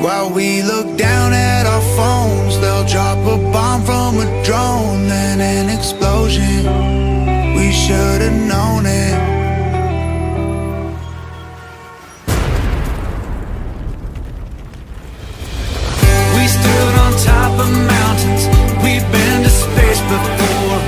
While we look down at our phones, they'll drop a bomb from a drone, then an explosion. We should have known it. We stood on top of mountains, we've been to space before.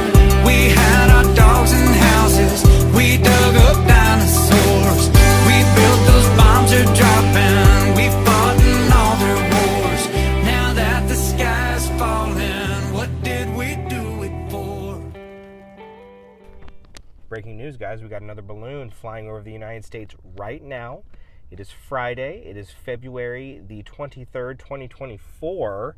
We had our dogs and houses, we dug up dinosaurs. We built those bombs are dropping, we fought in all their wars. Now that the sky's falling, what did we do it for? Breaking news, guys, we got another balloon flying over the United States right now. It is Friday. It is February the 23rd, 2024.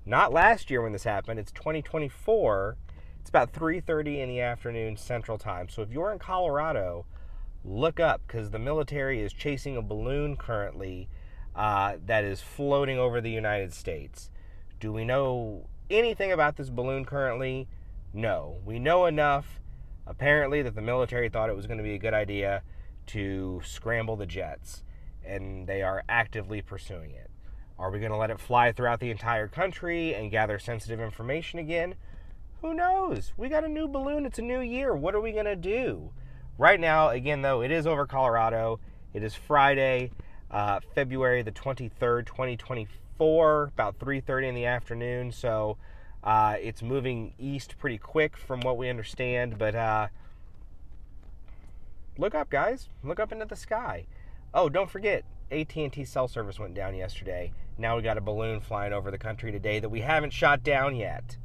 Not last year when this happened. It's 2024. It's about 3:30 in the afternoon Central Time. So if you're in Colorado, look up, because the military is chasing a balloon currently that is floating over the United States. Do we know anything about this balloon currently? No. We know enough, apparently, that the military thought it was going to be a good idea to scramble the jets, and they are actively pursuing it. Are we going to let it fly throughout the entire country and gather sensitive information again? Who knows? We got a new balloon. It's a new year. What are we going to do? Right now, again, though, it is over Colorado. It is Friday, February the 23rd, 2024, about 3:30 in the afternoon. So it's moving east pretty quick from what we understand, but look up, guys. Look up into the sky. Oh, don't forget, AT&T cell service went down yesterday. Now we got a balloon flying over the country today that we haven't shot down yet.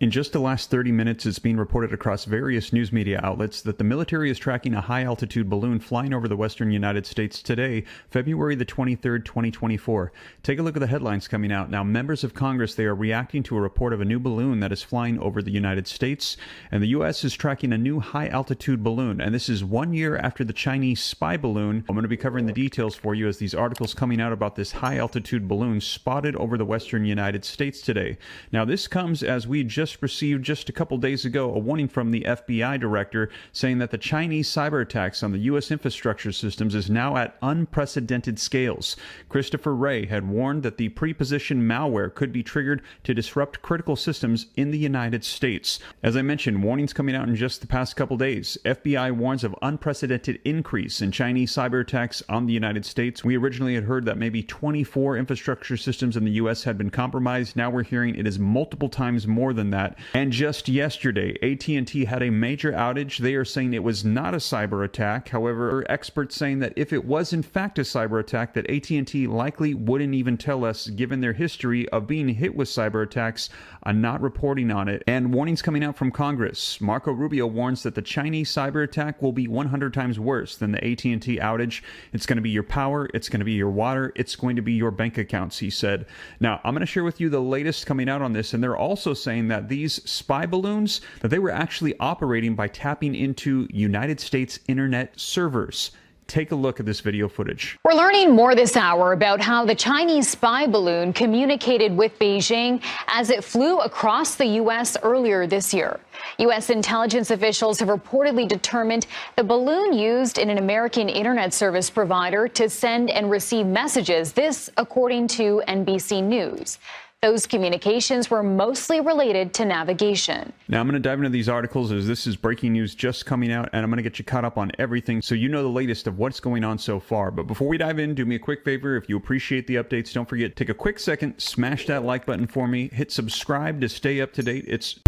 In just the last 30 minutes, it's been reported across various news media outlets that the military is tracking a high-altitude balloon flying over the western United States today, February the 23rd, 2024. Take a look at the headlines coming out. Now, members of Congress, they are reacting to a report of a new balloon that is flying over the United States, and the U.S. is tracking a new high-altitude balloon, and this is 1 year after the Chinese spy balloon. I'm going to be covering the details for you as these articles coming out about this high-altitude balloon spotted over the western United States today. Now, this comes as we just received just a couple days ago a warning from the FBI director saying that the Chinese cyber attacks on the U.S. infrastructure systems is now at unprecedented scales. Christopher Wray had warned that the prepositioned malware could be triggered to disrupt critical systems in the United States. As I mentioned, warnings coming out in just the past couple days. FBI warns of unprecedented increase in Chinese cyber attacks on the United States. We originally had heard that maybe 24 infrastructure systems in the U.S. had been compromised. Now we're hearing it is multiple times more than that. And just yesterday, AT&T had a major outage. They are saying it was not a cyber attack. However, experts saying that if it was in fact a cyber attack, that AT&T likely wouldn't even tell us, given their history of being hit with cyber attacks, not reporting on it. And warnings coming out from Congress. Marco Rubio warns that the Chinese cyber attack will be 100 times worse than the AT&T outage. It's going to be your power, it's going to be your water, it's going to be your bank accounts, he said. Now, I'm going to share with you the latest coming out on this, and they're also saying that these spy balloons, that they were actually operating by tapping into United States internet servers. Take a look at this video footage. We're learning more this hour about how the Chinese spy balloon communicated with Beijing as it flew across the U.S. earlier this year. U.S. intelligence officials have reportedly determined the balloon used in an American internet service provider to send and receive messages. This, according to NBC News. Those communications were mostly related to navigation. Now, I'm going to dive into these articles as this is breaking news just coming out, and I'm going to get you caught up on everything so you know the latest of what's going on so far. But before we dive in, do me a quick favor. If you appreciate the updates, don't forget, take a quick second, smash that like button for me, hit subscribe to stay up to date. It's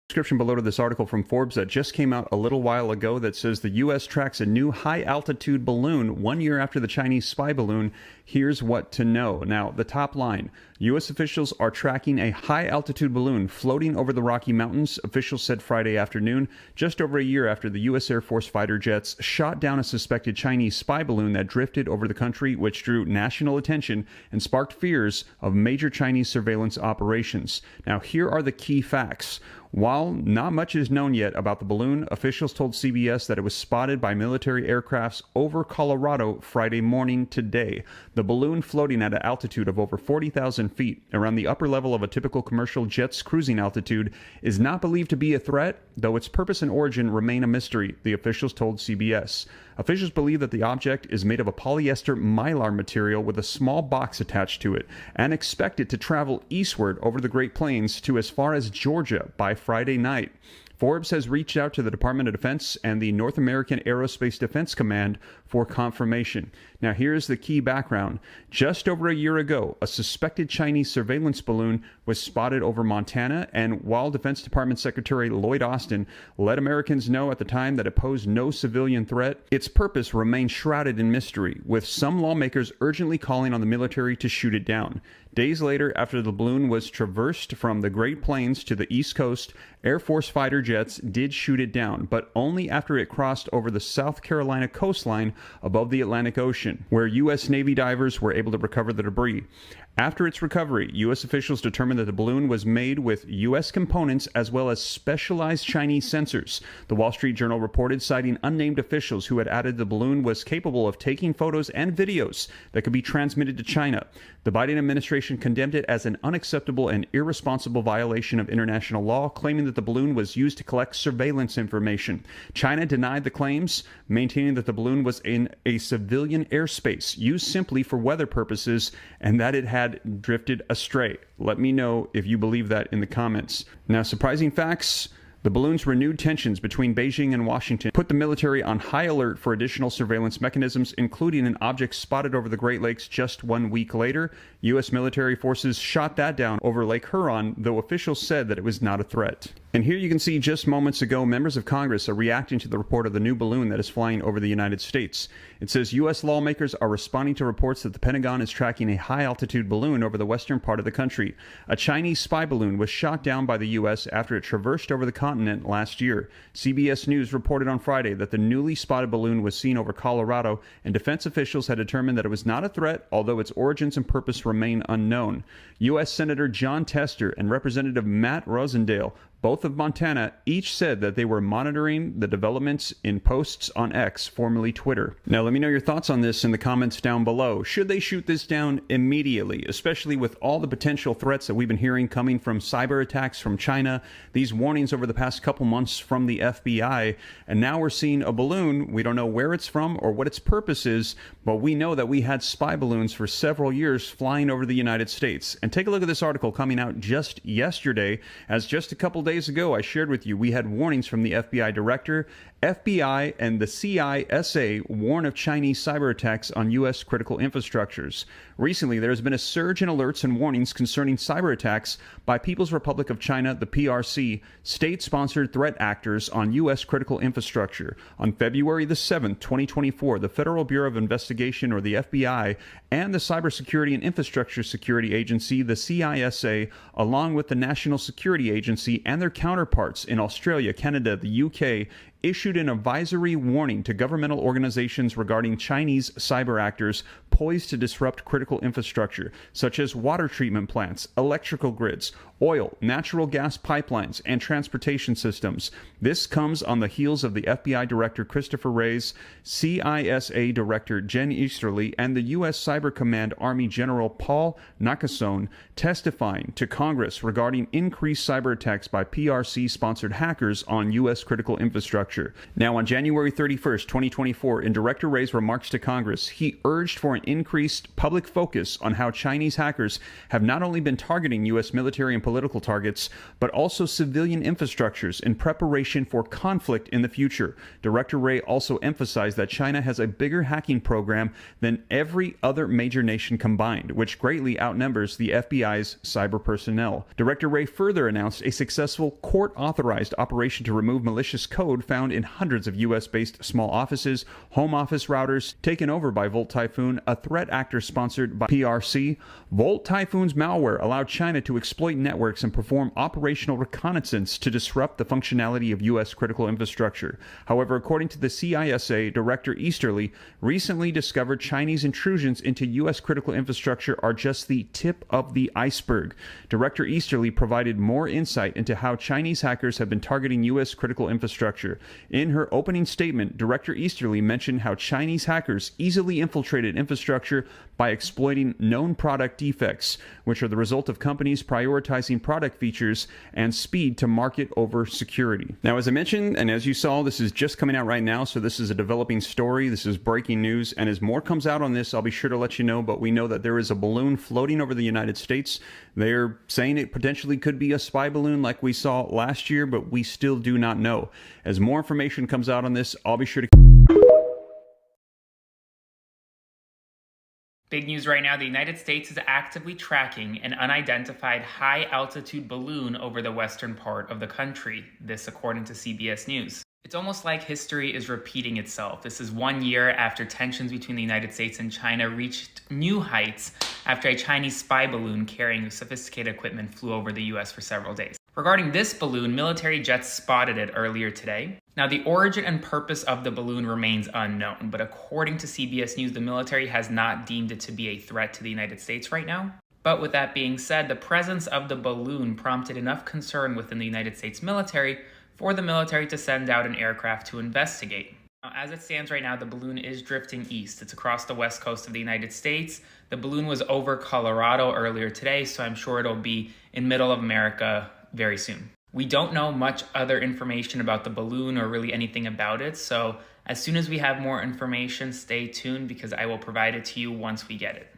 description below to this article from Forbes that just came out a little while ago that says the U.S. tracks a new high-altitude balloon 1 year after the Chinese spy balloon. Here's what to know. Now, the top line. U.S. officials are tracking a high-altitude balloon floating over the Rocky Mountains, officials said Friday afternoon, just over a year after the U.S. Air Force fighter jets shot down a suspected Chinese spy balloon that drifted over the country, which drew national attention and sparked fears of major Chinese surveillance operations. Now, here are the key facts. While not much is known yet about the balloon, officials told CBS that it was spotted by military aircrafts over Colorado Friday morning today. The balloon, floating at an altitude of over 40,000 feet, around the upper level of a typical commercial jet's cruising altitude, is not believed to be a threat, though its purpose and origin remain a mystery, the officials told CBS. Officials believe that the object is made of a polyester mylar material with a small box attached to it, and expect it to travel eastward over the Great Plains to as far as Georgia by Friday night. Forbes has reached out to the Department of Defense and the North American Aerospace Defense Command for confirmation. Now, here's the key background. Just over a year ago, a suspected Chinese surveillance balloon was spotted over Montana, and while Defense Department Secretary Lloyd Austin let Americans know at the time that it posed no civilian threat, its purpose remained shrouded in mystery, with some lawmakers urgently calling on the military to shoot it down. Days later, after the balloon was traversed from the Great Plains to the East Coast, Air Force fighter jets did shoot it down, but only after it crossed over the South Carolina coastline above the Atlantic Ocean, where U.S. Navy divers were able to recover the debris. After its recovery, U.S. officials determined that the balloon was made with U.S. components as well as specialized Chinese sensors. The Wall Street Journal reported, citing unnamed officials who had added the balloon was capable of taking photos and videos that could be transmitted to China. The Biden administration condemned it as an unacceptable and irresponsible violation of international law, claiming that the balloon was used to collect surveillance information. China denied the claims, maintaining that the balloon was in a civilian airspace used simply for weather purposes and that it had drifted astray. Let me know if you believe that in the comments. Now, surprising facts. The balloon's renewed tensions between Beijing and Washington put the military on high alert for additional surveillance mechanisms, including an object spotted over the Great Lakes just 1 week later. U.S. military forces shot that down over Lake Huron, though officials said that it was not a threat. And here you can see just moments ago, members of Congress are reacting to the report of the new balloon that is flying over the United States. It says U.S. lawmakers are responding to reports that the Pentagon is tracking a high-altitude balloon over the western part of the country. A Chinese spy balloon was shot down by the U.S. after it traversed over the continent last year. CBS News reported on Friday that the newly spotted balloon was seen over Colorado, and defense officials had determined that it was not a threat, although its origins and purpose remain unknown. U.S. Senator John Tester and Representative Matt Rosendale, both of Montana, each said that they were monitoring the developments in posts on X, formerly Twitter. Now, let me know your thoughts on this in the comments down below. Should they shoot this down immediately, especially with all the potential threats that we've been hearing coming from cyber attacks from China, these warnings over the past couple months from the FBI, and now we're seeing a balloon. We don't know where it's from or what its purpose is, but we know that we had spy balloons for several years flying over the United States. And take a look at this article coming out just yesterday, as just a couple days ago I shared with you we had warnings from the FBI director. FBI and the CISA warn of Chinese cyber attacks on U.S. critical infrastructures. Recently, there has been a surge in alerts and warnings concerning cyber attacks by People's Republic of China, the PRC, state-sponsored threat actors on U.S. critical infrastructure. On February the 7th, 2024, the Federal Bureau of Investigation, or the FBI, and the Cybersecurity and Infrastructure Security Agency, the CISA, along with the National Security Agency and their counterparts in Australia, Canada, the UK, issued an advisory warning to governmental organizations regarding Chinese cyber actors poised to disrupt critical infrastructure, such as water treatment plants, electrical grids, oil, natural gas pipelines, and transportation systems. This comes on the heels of the FBI Director Christopher Wray's, CISA Director Jen Easterly, and the U.S. Cyber Command Army General Paul Nakasone testifying to Congress regarding increased cyber attacks by PRC-sponsored hackers on U.S. critical infrastructure. Now, on January 31st, 2024, in Director Wray's remarks to Congress, he urged for an increased public focus on how Chinese hackers have not only been targeting U.S. military and political targets, but also civilian infrastructures in preparation for conflict in the future. Director Wray also emphasized that China has a bigger hacking program than every other major nation combined, which greatly outnumbers the FBI's cyber personnel. Director Wray further announced a successful court-authorized operation to remove malicious code found in hundreds of U.S.-based small offices, home office routers taken over by Volt Typhoon, a threat actor sponsored by PRC. Volt Typhoon's malware allowed China to exploit networks and perform operational reconnaissance to disrupt the functionality of U.S. critical infrastructure. However, according to the CISA, Director Easterly recently discovered Chinese intrusions into U.S. critical infrastructure are just the tip of the iceberg. Director Easterly provided more insight into how Chinese hackers have been targeting U.S. critical infrastructure. In her opening statement, Director Easterly mentioned how Chinese hackers easily infiltrated infrastructure by exploiting known product defects, which are the result of companies prioritizing product features and speed to market over security. Now, as I mentioned, and as you saw, this is just coming out right now, so this is a developing story. This is breaking news, and as more comes out on this, I'll be sure to let you know, but we know that there is a balloon floating over the United States. They're saying it potentially could be a spy balloon like we saw last year, but we still do not know. As more information comes out on this, I'll be sure to... Big news right now, the United States is actively tracking an unidentified high-altitude balloon over the western part of the country. This according to CBS News. It's almost like history is repeating itself. This is 1 year after tensions between the United States and China reached new heights after a Chinese spy balloon carrying sophisticated equipment flew over the US for several days. Regarding this balloon, military jets spotted it earlier today. Now, the origin and purpose of the balloon remains unknown, but according to CBS News, the military has not deemed it to be a threat to the United States right now. But with that being said, the presence of the balloon prompted enough concern within the United States military for the military to send out an aircraft to investigate. Now, as it stands right now, the balloon is drifting east. It's across the west coast of the United States. The balloon was over Colorado earlier today, so I'm sure it'll be in middle of America very soon. We don't know much other information about the balloon or really anything about it, so as soon as we have more information, stay tuned because I will provide it to you once we get it.